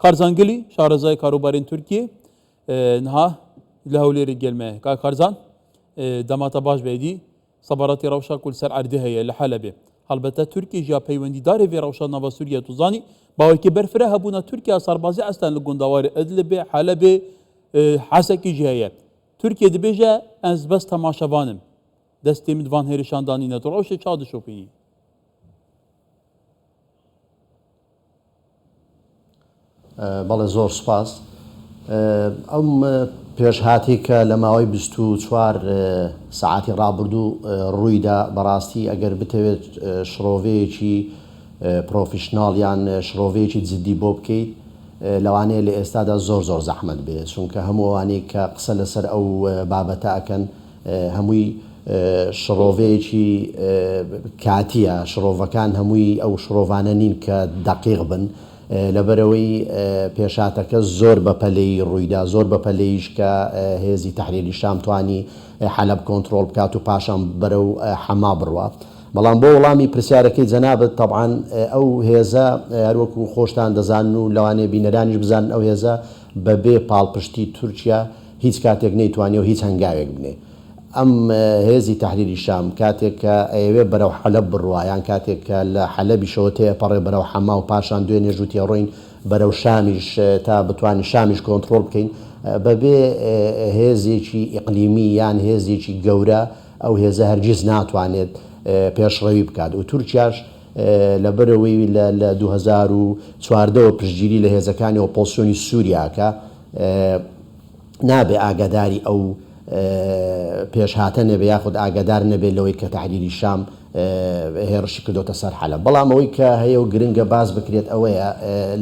کارزانگلی شارزای کاروبارین ترکیه نها لهوليري جلمه كارزان دمات باش بيدي صبراتي روشا كل سر عرضها هي لحلبه البته تركيا جا بيوندي دار في روشا نوا سوريا توزاني باوكي برفره هبونا تركيا سربازي اصلا لغوندوار ادلب حلب حسكي جهه تركيا دبيجا از بس تماشاوانم دستي مدوان هرشان داني نتروش چاد شوبي بەڵێ زۆر سپاس ئەم پێشهاتی کە لە ماوەی 24 ساعتی ڕابردوو ڕوویدا بەڕاستی ئەگەر بتەوێت شرۆڤەیەکی پرۆفیشناڵ یان شرۆڤەیەکی جددی بۆ بکەیت لەوانەیە لە ئێستادا زۆر زۆر زەحمەت بێت چونکە هەموو ئەوانەی کە قسە لەسەر ئەو بابەتە ئەکەن هەمووی شرۆڤەیەکی کاتیە شرۆڤەکان هەمووی ئەو شرۆڤانە نین کە دەقیق بن لەبەرەوەی پێشاتەکە زۆر بەپەلەی ڕوویدا زۆر بەپەلەیش کە هێزی تەحریری شام توانی حەلەب کۆنتترۆل بکات و پاشان بەرەو حەما بڕوە بەڵام بۆ وەڵامی پرسیارەکەی جەنابەت تەبعاان ئەو هێزە هەروەکو خۆشتان دەزانن و لەوانەیە بینەرانیش بزانن ئەو هێزە بەبێ پاڵپشتی تورکیا هیچ کاتێک نەیتوانێت و هیچ هەنگاوێک بنێ ئەم هێزی تەحریری شام کاتێک کە ئەوێ بەرەو حەلەب بڕوە یان کاتێک کە لە حەلەبیشەوە تێپەڕێ بەرەو حەما و پاشان دوێنێ ژووتی ڕۆین بەرەو شامیش تا بتوانین شامیش کۆنتترۆل بکەین بەبێ هێزێکی ئیقلیمی یان هێزێکی گەورە ئەو هێزە هەرگیز ناتوانێت پێشڕەوی بکات و تورکیاش لەبەرەوەی لە 2014 پشتگیری لە هێزەکانی ئۆپۆزیسیۆنی سووریاکە نابێ ئاگاداری ئەو پێشهاتە نەبێ یاخود ئاگادار نەبێت لەوەی کە تەحریری شام هێرشی کردوتە سەر حەلەب بەڵام ئەوەی کە هەیە و گرنگە باز بکرێت ئەوەیە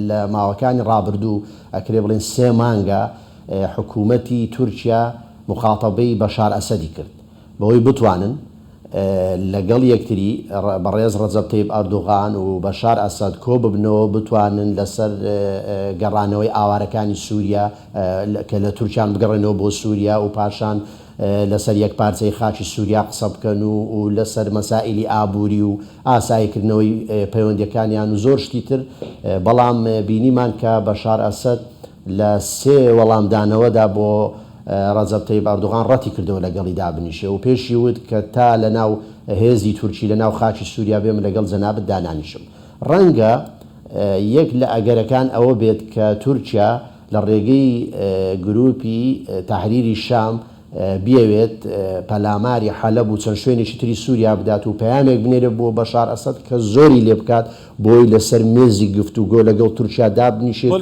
لە ماوەکانی ڕابردوو ئەکرێ بڵێن 3 مانگە حکوومەتی تورکیا مخاتەبەی بەشار ئەسەدی کرد بەوەی بتوانن لەگەڵ یەکتری بەڕێز ڕەجەب تەیب ئەردوغان و بەشار ئەسەد کۆ ببنەوە بتوانن لەسەر گەڕانەوەی ئاوارەکانی سووریا کە لە تورکیان بگەڕێنەوە بۆ سووریا و پاشان لەسەر یەک پارچەی خاکی سووریا قسە بکەن و لەسەر مەسائلی ئابووری و ئاساییکردنەوەی پەیوەندیەکانیان و زۆر شتی تر بەڵام بینیمان کە بەشار ئەسەد لە 3 وەڵامدانەوەدا بۆ ڕەجەب تەیب ئەردوغان ڕەتی کردەوە لەگەڵی دابنیشێ و پێشی وت کە تا لە ناو هێزی تورکی لە ناو خاکی سووریا بێم لەگەڵ جەنابەت دانانیشم ڕەنگە یەک لە ئەگەرەکان ئەوە بێت کە تورکیا لە ڕێگەی گروپی تەحریری شام بیاوێت پەلاماری حەلەب و چەند شوێنێکی تری سووریا بدات و پەیامێک بنێرە بۆ بەشار ئەسەد کە زۆری لێ بکات بۆی لەسەر مێزی گفتوگۆ لەگەڵ تورکیا دابنیشێت و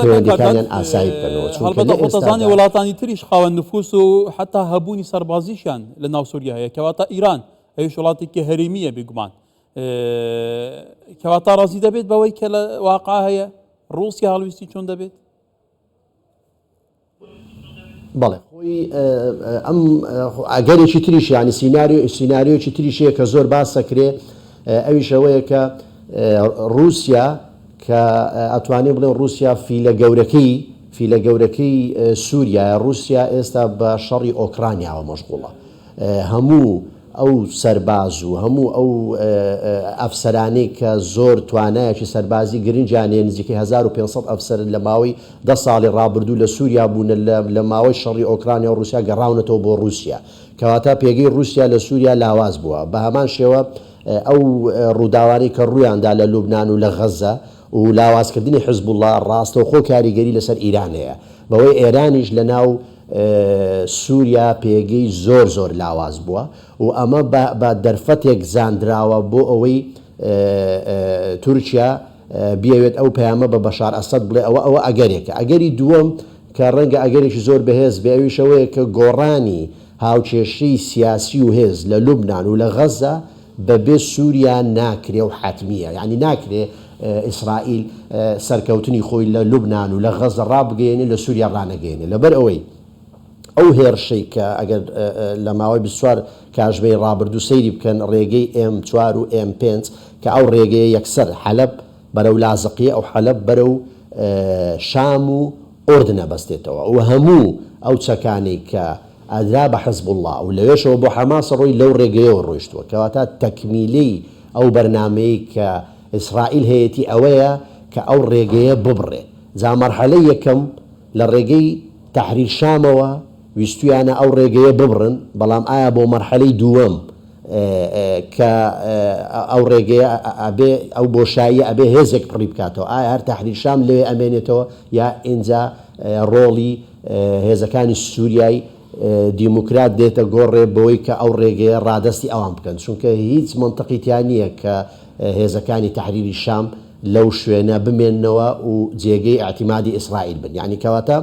پەیوەندیەکانیان ئاسایی بکەنەوە هەڵبەتە خۆتەزانی وڵاتانی تریش خاوەن نفوس و حتا هەبوونی سەربازیشیان لە ناو سووریا هەیە کەواتە ئیران ئەویش وڵاتێکی هەرێمیە بێگومان کەواتە ڕازی دەبێت بەوەی کە لە واقع هەیە ڕووسیا هەڵویستی چۆن دەبێت بەڵێ خۆی ئەم ئەگەرێکی تریش ینی سیناریۆکی تریشەیە کە زۆر باس سەکرێ ئەویش ئەوەیە کە رووسیا کە ئەتوانێ بڵێن رووسیا فیلە گەورەکەی سووریا رووسیا ئێستا بە شەڕی ئۆکرانیاوە مەشغوڵە هەموو ئەو سەرباز و هەموو ئەو ئەفسەرانەی کە زۆر توانایەکی سەربازی گرنجیانێ نزیکەی 1500 ئەفسەر لە ماوەی 10 ساڵی ڕابردوو لە سووریا بوون لە ماوەی شەڕی ئۆکرانیا و رووسیا گەڕاونەتەوە بۆ رووسیا کەواتە پێگەی رووسیا لە سووریا لاواز بووە بە هەمان شێوە ئەو ڕووداوانی کە ڕوویاندا لە لوبنان و لە غەزە و لاوازکردنی حزب الله ڕاستەوخۆ کاریگەری لەسەر ئیران هەیە بەوەی ئێرانیش لە ناو سووریا پێگەی زۆر لاواز بووە و ئەمە بە دەرفەتێک زاندراوە بۆ ئەوەی تورکیا بیاوێت ئەو پەیامە بە بەشار ئەسەد بڵێ ئەوە ئەگەرێکە ئەگەری دووەم کە ڕەنگە ئەگەرێکی زۆر بەهێز بێ ئەویشەوەیە کە گۆڕانی هاوچێشەی سیاسی و هێز لە لوبنان و لە غەزە بەبێ سووریا ناکرێ و حتمیە یعنی ناکرێ ئیسرائیل سەرکەوتنی خۆی لە لوبنان و لە غەزە ڕابگەێنێ لە سووریا ڕانەگەێنێ لەبەر ئەوەی ئەو هێرشەی کە ئەگەر لە ماوەی 24 کاتژمێری ڕابردوو سەیری بکەن ڕێگەی M4 و M5 کە ئەو ڕێگەیە یەکسەر حەلەب بەرەو لازقیە ئەو حەلەب بەرەو شام و ئۆردنە بەستێتەوە و هەموو ئەو چەکانەی کە ئەدرا بە حزب الله و لەوێشەوە بۆ حەماس ڕۆی لەو ڕێگەیەوە ڕۆیشتووە کەواتە تەکمیلەی ئەو بەرنامەی کە ئیسرائیل هەیەی ئەوەیە کە ئەو ڕێگەیە ببڕێ جا مەرحەلەی یەکەم لە ڕێگەی تەحریر شامەوە ویستویانە ئەو ڕێگەیە ببڕن، بەڵام ئایا بۆ مەرحەلەی دووەم کە ئەو ڕێگەیە ئەبێ ئەو بۆشاییە ئەبێ هێزێک پڕی بکاتەوە، ئایا هەر تەحریر شام لێ ئەمێنێتەوە یا ئینجا ڕۆڵی هێزەکانی سووریای دیموکرات دێتە گۆڕێ بۆی کە ئەو ڕێگەیە ڕادستی ئەوان بکەن، چونکە هیچ منتەقیتیان نییە کە هێزەکانی تەحریری شام لەو شوێنە بمێننەوە و جێگەی ئاعتیمادی ئیسرائیل بن. یعنی کەواتە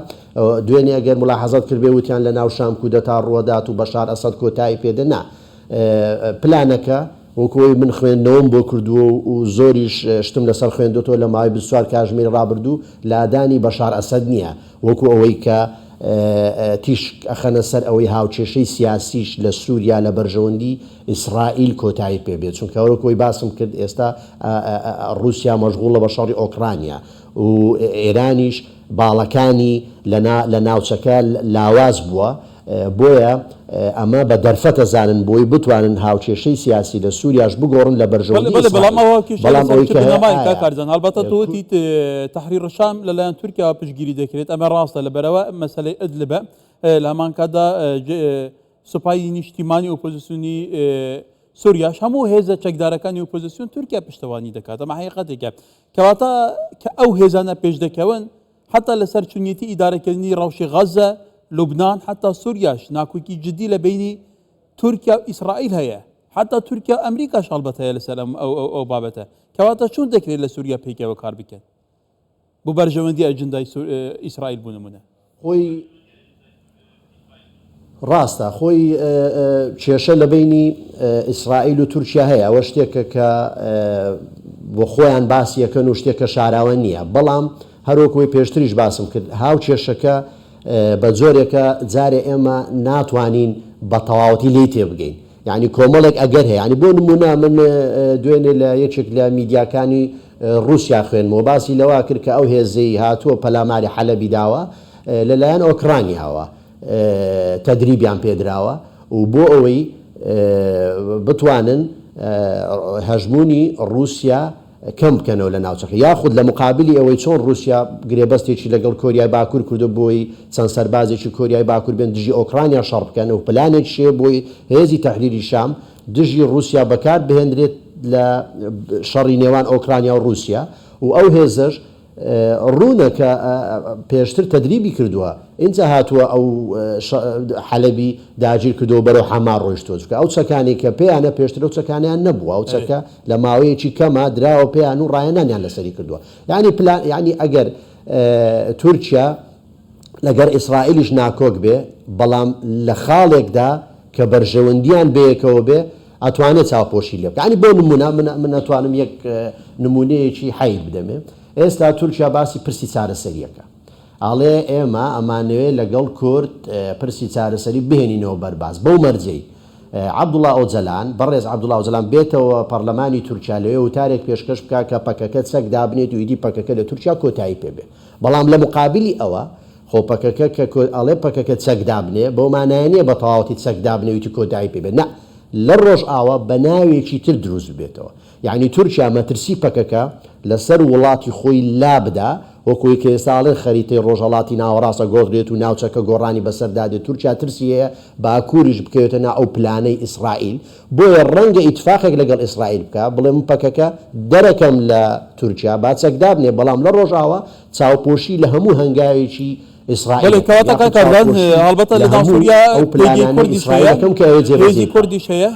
دوێنێ ئەگەر ملاحەزەت کردبێ وتیان لە ناو شام کودەتا ڕوەدات و بەشار ئەسەد کۆتایی پێدەنا پلانەکە وەکوی من خوێندنەوەم بۆ کردووە و زۆریش شتم لەسەر خوێندۆتەوە لە ماوەی 24 کاتژمێر ڕابردوو لادانی بەشار ئەسەد نییە، وەکو ئەوەی کە تیش ئەخەنە سەر ئەوەی هاوچێشەی سیاسیش لە سووریا لە بەرژەوەندی ئیسرائیل کۆتایی پێبێت، چونکە ئەوەکۆی باسم کرد ئێستا رووسیا مەشغوڵە بە شەڕی ئۆکرانیا و ئێرانیش باڵەکانی لە ناوچەکە لاواز بووە، بۆیە ئەمە بە دەرفەتە زانن بۆی بتوانن هاوچێشەی سیاسی لە سووریاش بگۆڕن لە بەرژەوەندی کارزان هەڵبەتە تۆتی تەحریر شام لەلایەن تورکیا پشتگیری دەکرێت، ئەمە ڕاستە لەبەرەوە مەسەلەی ئەدلبە لە هەمان کاتدا سوپای نیشتیمانی ئۆپۆزیسیۆنی سووریاش هەموو هێزە چەکدارەکانی ئۆپۆزیسیۆن تورکیا پشتەوانی دەکات، ئەمە حقیقەتێکە کەواتە کە ئەو هێزانە پێش دەکەون حتا لەسەر چونیەتی ئیدارەکردنی ڕەوشی غەزە لوبنان حتا سووریاش ناکۆکی جدی لە بینی تورکیا و ئیسرائیل هەیە، حتا تورکیا و ئەمریکاش هەڵبەت هەیە لەسەر ئەو بابەتە، کەواتە چۆن دەکرێت لە سووریا پێکەوە کار بکەن بۆ بەرژەوەندی ئەجندای ئیسرائیل بوو نمونە؟ خۆی ڕاستە خۆی کێشە لە بینی ئیسرائیل و تورکیا هەیە، ئەوە شتێکە کە بۆ خۆیان باسی یەکەن و شتێکە شاراوە نییە، بەڵام هەروەکوی پێشتریش باسم کرد هاو کێشەکە بە جۆرێکە جارێ ئێمە ناتوانین بە تەواوەتی لی تێبگەین، یعنی کۆمەڵێک ئەگەر هەیە، ینی بۆ نمونە من دوێنێ لە یەکێک لە میدیاکانی رووسیا خوێنمەوە باسی لەوا کرد کە ئەو هێزەی هاتووە پەلاماری حەلەبی داوە لەلایەن ئۆکرانیاوە تەدریبیان پێدراوە و بۆ ئەوەی بتوانن هەژمونی رووسیا کەم بکەنەوە لە ناوچەکە، یاخود لە مقابلی ئەوەی چۆن رووسیا گرێبەستێکی لەگەڵ کۆریای باکوور کردو بۆی چەند سەربازێکی کۆریای باکوور بێن دژی ئۆکرانیا شەڕ بکەن و پلانێک شێ بۆی هێزی تەحریری شام دژی رووسیا بەکار بهێنرێت لە شەڕی نێوان ئۆکرانیا و رووسیا و ئەو هێزەش ڕوونەکە پێشتر تەدریبی کردووە، اینجا هاتووە ئەو حەلەبی داگیر کردەوە بەرەو حەما ڕۆیشتۆ، چونکە ئەو چەکانی کە پێیانە پێشتر ئەو چەکانیان نەبووە، ئەو چەکە لە ماوەیەکی کەمە دراوە پێیان و ڕایەنانیان لەسەری کردووە، یعنی ئەگەر تورکیا لەگەر ئیسرائیلیش ناکۆک بێ بەڵام لە خاڵێکدا کە بەرژەوەندیان بەیەکەوە بێ ئەتوانێت چاوپۆشی لێ بکە، ینی بۆ نمونە من ئەتوانم یەک نمونەیەکی حەی بدەمێ. ئێستا تورکیا باسی پرسی چارەسەریەکە، ئاڵێ ئێمە ئەمانەوێت لەگەڵ کورد پرسی چارەسەری بهێنینەوە بەرباز بەو مەرجەی عەبدوڵڵا ئۆجەلان بەڕێز عەبدوڵڵا ئۆجەلان بێتەوە پەرلەمانی تورکیا لەوێ وتارێک پێشکەش بکە کە پەکەکە چەک دابنێت و ئیدی پەکەکە لە تورکیا کۆتایی پێبێ، بەڵام لە مقابلی ئەوە خۆ پەکەکە کە ئەڵێ پەکەکە چەک دابنێ بۆ مانایە بە تەواوەتی چەک دابنێویتی کۆتایی پێبێت، نە لە ڕۆژ ئاوە بە ناوێکی تر دروست بێتەوە، یعنی تورکیا مەترسی پەکەکە لەسەر وڵاتی خۆی لا بدا وەکوی کە ئێستاڵێ خەریتەی ڕۆژهەڵاتی ناوەڕاستە گۆڕێت و ناوچەکە گۆڕانی بەسەردادێت، تورکیا ترسی هەیە باکووریش بکەوێتە نا ئەو پلانەی ئیسرائیل، بۆیە ڕەنگە ئیتفاقێک لەگەڵ ئیسرائیل بکە بڵێ من پەکەکە دەرەکەم لە تورکیا با چەک دابنێ، بەڵام لە ڕۆژاوە چاوپۆشی لە هەموو هەنگاوێکی ئیسرائیل هەڵبەتە لە سووریا هێزی کوردیش هەیە،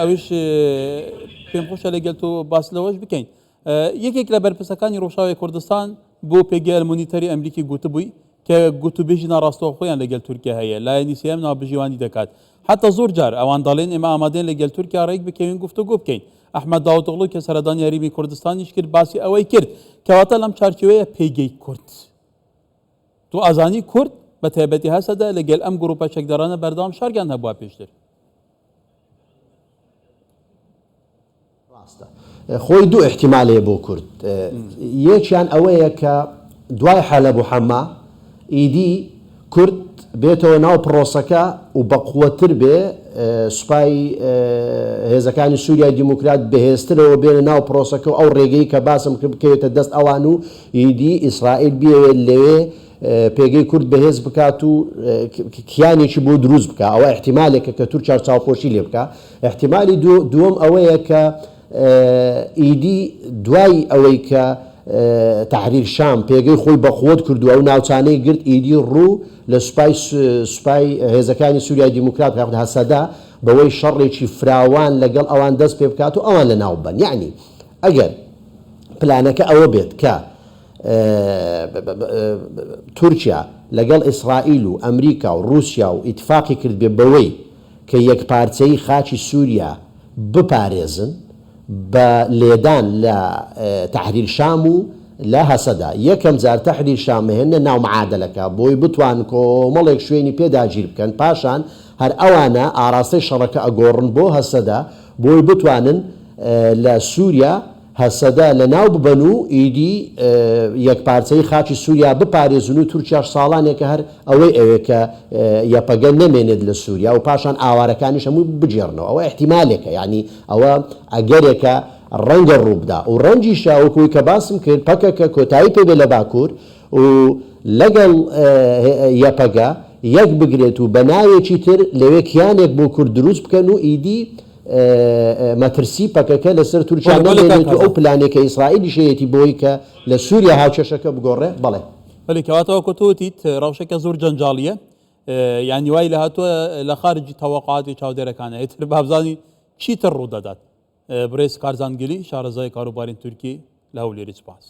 ئەوش پێم خۆشە لەگەڵ تۆ باس لەوەش بکەین. یەکێک لە بەرپرسەکانی ڕۆژاوی کوردستان بۆ پێگەی ئەلمۆنیتەری ئەمریکی گوتبووی کە گوتوبێژی ناڕاستەوە خۆیان لەگەڵ تورکیا هەیە، لایەنی سێم ناوبژیوانی دەکات، حتا زۆر جار ئەوان دەڵێن ئێمە ئامادەین لەگەڵ تورکیا ڕێک بکەوین گفتوگۆ بکەین. ئەحمەد داوودۆغڵو کە سەردانی یاریمی کوردستانیش کرد باسی ئەوەی کرد کەواتە لەم چارچوەیە پێگەی کورد تو ئازانی کورد بە تایبەتی هەسەدا لەگەڵ ئەم گروپە چەکدارانە بەردەوام شارگیان هەبووە پێشتر. خۆی دوو احتیمالێ بۆ کورد، یەکیان ئەوەیە کە دوای حەلەب و حەما ئیدی کورد بێتەوە ناو پرۆسەکە و بەقووەتر بێ سوپای هێزەکانی سووریای دیموکرات بەهێزترەوە بێنە ناو پرۆسەکە و ئەو ڕێگەی کە باسم بکەوێتە دەست ئەوان و ئیدی ئیسرائیل بیەوێت لەوێ پێگەی کورد بەهێز بکات و کیانێکی بۆ دروست بکە. ئەوە احتیمالێکە کە تورکیا چاوپۆشی لێ بکە. احتیمالی دووەم ئەوەیە کە ئیدی دوای ئەوەی کە تحریر شام پێگەی خۆی بەخۆت کردو ئەو ناوچانەی گرت ئیدی ڕوو لە سوپای هێزەکانی سووریای دیموکرات هەسەدا بەوەی شەڕێکی فراوان لەگەڵ ئەوان دەست پێ بکات و ئەوان لە ناو بن. یعنی ئەگەر پلانەکە ئەوە بێت کە تورکیا لەگەڵ ئیسرائیل و ئەمریکا و رووسیا و ئیتفاقی کرد بێ بەوەی کە یەکپارچەی خاچی سووریا بپارێزن بە لێدان لە تحریر شام و لە هەسەدا یەکەم جار تحریر شام هێنە ناو معادلەکە بۆی بتوان کۆمەڵێک شوێنی پێداگیر بکەن پاشان هەر ئەوانە ئاراستەی شەڕەکە ئەگۆڕن بۆ هەسەدا بۆی بتوانن لە سووریا هەسەدا لە ناو ببەن و ئیدی یەکپارچەی خاچی سووریا بپارێزن و تورکیاش ساڵانێکە هەر ئەوەی ئەوێ کە یەپەگە نەمێنێت لە سووریا و پاشان ئاوارەکانیش هەموو بجێڕنەوە. ئەوە احتیمالێکە یعنی ئەوە ئەگەرێکە ڕەنگە ڕووبدا و ڕەنجی شاوەکوی کە باسم کرد پەکەکە کۆتایی پێبێ لە باکوور و لەگەڵ یەپەگە یەک بگرێت و بە ناوێکی تر لەوێ کیانێک بۆ کورد دروست بکەن و ئیدی مەترسی پەکەکە لەسەر تورکیا نەبێت و ئەو پلانێکە ئیسرائیلی شەیەتی بۆی کە لە سووریا هاوچەشەکە بگۆڕێ. بەڵێ بەڵێ کەواتەوە کۆتوتیت ڕەوشەکە زۆر جەنجاڵیە یعنی وای لە هاتووە لە خارجی تەوەقعاتی چاودێرەکانە هێتر بابزانی چیتر ڕوو دەدات. برێز کارزانگیلی شارەزای کاروبارین تورکی لە هەولێری سوپاس.